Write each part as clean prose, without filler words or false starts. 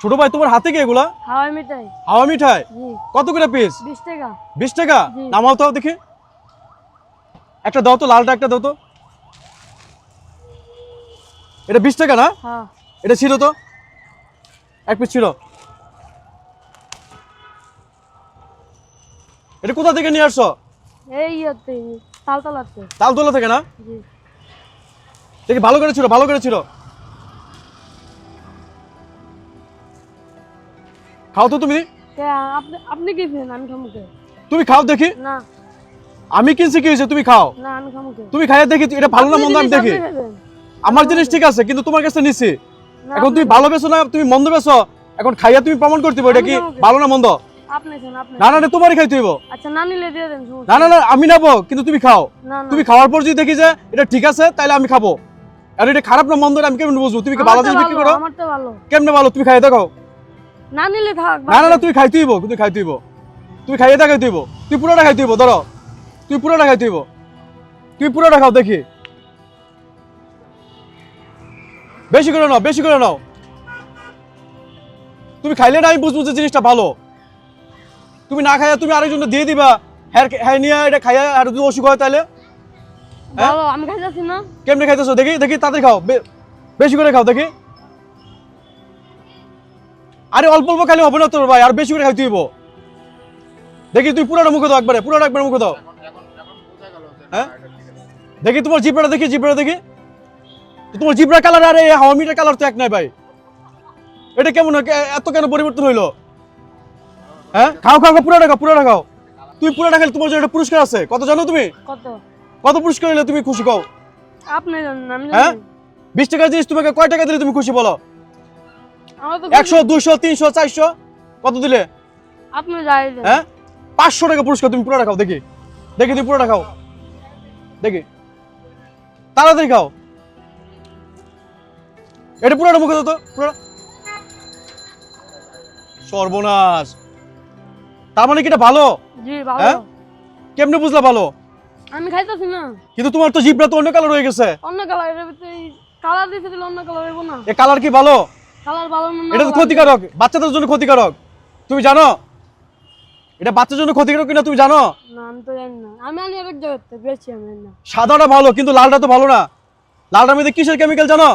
ছোট ভাই তোমার হাতে কি এগুলা? হাওয়াই মিঠাই। হাওয়া মিঠাই? কত করে পিস? 20 টাকা। 20 টাকা? নামাও তো দেখি। একটা দাও তো, লালটা একটা দাও তো। এটা 20 টাকা না? হ্যাঁ। এটা ছিল তো, এক পিস ছিল। এটা কোথা থেকে নিয়ে আসছো? এই ইয়েতে তালতলাতে। তালতলা থেকে না? জি। দেখি ভালো করে ছিল, ভালো করে ছিল। খাও তো তুমি। আপনি আপনি কি খাবেন? আমি খাবো কে? তুমি খাও দেখি। না আমি কিনছি কি হয়েছে, তুমি খাও। না আমি খাবো কে? তুমি খাইয়ে দেখি এটা ভালো না মন্দ আমি দেখি। আমার জিনিস ঠিক আছে কিন্তু তোমার কাছে নিছি। এখন তুমি ভালো বেছো না তুমি মন্দ বেছো, এখন খাইয়া তুমি প্রমাণ করতে হবে এটা কি ভালো না মন্দ। আপনি খান, আপনি। না না না তোমারই খাইতে হইব। আচ্ছা না নিলে দিয়ে দেন। না না না আমি নেবো কিন্তু তুমি খাও। না না তুমি খাওয়ার পর যদি দেখি যে এটা ঠিক আছে তাহলে আমি খাবো, আর এটা খারাপ না মন্দ আমি কেমন বুঝবো? তুমি কি ভালো জিনিস বিক্রি করো? আমার তো ভালো। কেমনে ভালো? তুমি খাইয়ে দেখো। না নিলে থাক। না না না তুমি খাইতে হইব, কিন্তু খাইতে হইব। তুমি খাইয়ে দেখাইতে হইব। তুই পুরোটা খাইতে হইব। ধরো তুই পুরোটা খাইতে হইব। তুমি পুরোটা খাও দেখি। বেশি করে নাও, বেশি করে নাও। তুমি খাইলে না আমি বুঝবো যে জিনিসটা ভালো। তুমি না খাইয়া তুমি আরেকজনকে দিয়ে দিবা, হ্যাঁ নিয়ে এটা খাইয়া আর যদি অসুখ হয় তাহলে ভালো আমি খাইতাছি না। কেমনে খাইতেছো দেখি, দেখি তাড়াতাড়ি খাও, বেশি করে খাও দেখি। আরে অল্প অল্প খাইলে হবে না তোর ভাই, আর বেশি করে খাইতে হইব। দেখি তুই পুরোটা মুখে দাও, একবারে পুরোটা একবার মুখে দাও। হ্যাঁ দেখি তোমার জিব্রাটা দেখি, জিব্রাটা দেখি। তোমার জিব্রা কালার আর এই হাওয়া মিঠার কালার তো এক নাই ভাই। এটা কেমন এত কেন পরিবর্তন হইলো? হ্যাঁ খাও খাও খাও, পুরোটা খাও, পুরোটা খাও। তুমি পুরোটা খেলে তোমার জন্য একটা পুরস্কার আছে, কত জানো তুমি? কত? কত পুরস্কার হইলে তুমি খুশি কও? আপনি জানেন আমি হ্যাঁ জানি। 20 টাকার জিনিস তোমাকে কয় টাকা দিলে তুমি খুশি বলো? আমার তো 100 200 300 400 কত দিলে? আপনি জানেন। হ্যাঁ 500 টাকা পুরস্কার। তুমি পুরোটা খাও দেখি, দেখি তুমি পুরোটা খাও দেখি, তাড়াতাড়ি খাও। এটা পুরোটা মুখে দাও তো, পুরোটা। সর্বনাশ, তার মানে কি এটা ভালো? জি ভালো। হ্যাঁ কেমনে বুঝলা ভালো? আমি খাইতাছি না। কিন্তু তোমার তো জিভটা তো অন্য কালার হয়ে গেছে। অন্য কালার এর ভিতরে কালার দিতে দিলে অন্য কালার হইব না। এই কালার কি ভালো? কালার ভালো না। এটা তো ক্ষতিকারক, বাচ্চাদের জন্য ক্ষতিকারক। তুমি জানো এটা বাচ্চাদের জন্য ক্ষতিকারক কিনা তুমি জানো? না আমি তো জানি না। আমি আনি এক জায়গাতে বেশি আমি জানি না। সাদাটা ভালো কিন্তু লালটা তো ভালো না। লালটার মধ্যে কিসের কেমিক্যাল জানো?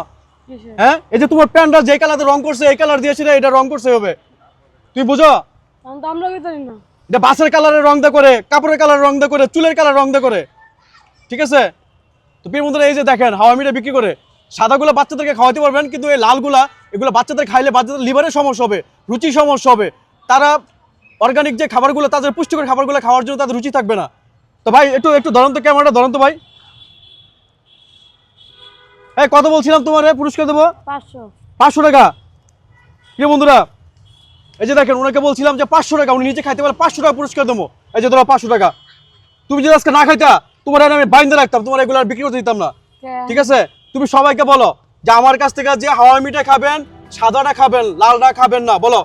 কিসের? হ্যাঁ এই যে তোমার প্যান্টটা যে কালারে রং করছে এই কালার দিয়েছিল, এটা রং করছে হবে। তুমি বুঝো? আমি তো আমরা ভিতরে না। এটা বাসের কালারের রং দা করে, কাপড়ের কালার রং দা করে, চুলের কালার রং দা করে। ঠিক আছে? তো প্রিয় বন্ধুরা এই যে দেখেন হাওয়া মিঠা বিক্রি করে। সাদাগুলো বাচ্চাদেরকে খাওয়াতে পারবেন কিন্তু এই লালগুলা এগুলো বাচ্চাদের খাইলে বাচ্চাদের লিভারের সমস্যা হবে, রুচি সমস্যা হবে। তারা অর্গানিক যে খাবারগুলো, তাদের পুষ্টিকর খাবারগুলো খাওয়ার জন্য তাদের রুচি থাকবে না। তো ভাই একটু একটু ধরুন তো, ক্যামেরাটা ধরুন তো ভাই। এই কত বলছিলাম তোমার পুরস্কার দেবো? 500। 500 টাকা। প্রিয় বন্ধুরা এই যে দেখেন ওনাকে বলছিলাম যে 500 টাকা, উনি নিজে খাইতে পারলে 500 টাকা পুরস্কার দেবো। এই যে ধরো 500 টাকা। তুমি যদি আজকে না খাইতা তোমার আমি বাইন্দে রাখতাম, তোমার এগুলো আর বিক্রি করতে দিতাম না। ঠিক আছে? তুমি সবাইকে বলো যে আমার কাছ থেকে যে হাওয়া মিঠা খাবেন, সাদাটা খাবেন, লালটা খাবেন না। বলো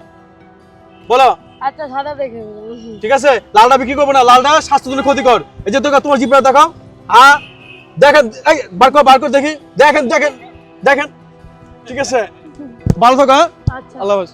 বলো। আচ্ছা সাদা দেখে। ঠিক আছে? লালটা বিক্রি করবো না, লালটা স্বাস্থ্যের জন্য ক্ষতিকর। এই যে তোমার জিভটা দেখাও। হ্যাঁ দেখেন, এই বার কর দেখি, দেখেন দেখেন দেখেন। ঠিক আছে? ভালো থাকো। হ্যাঁ আচ্ছা আল্লাহ হাফেজ।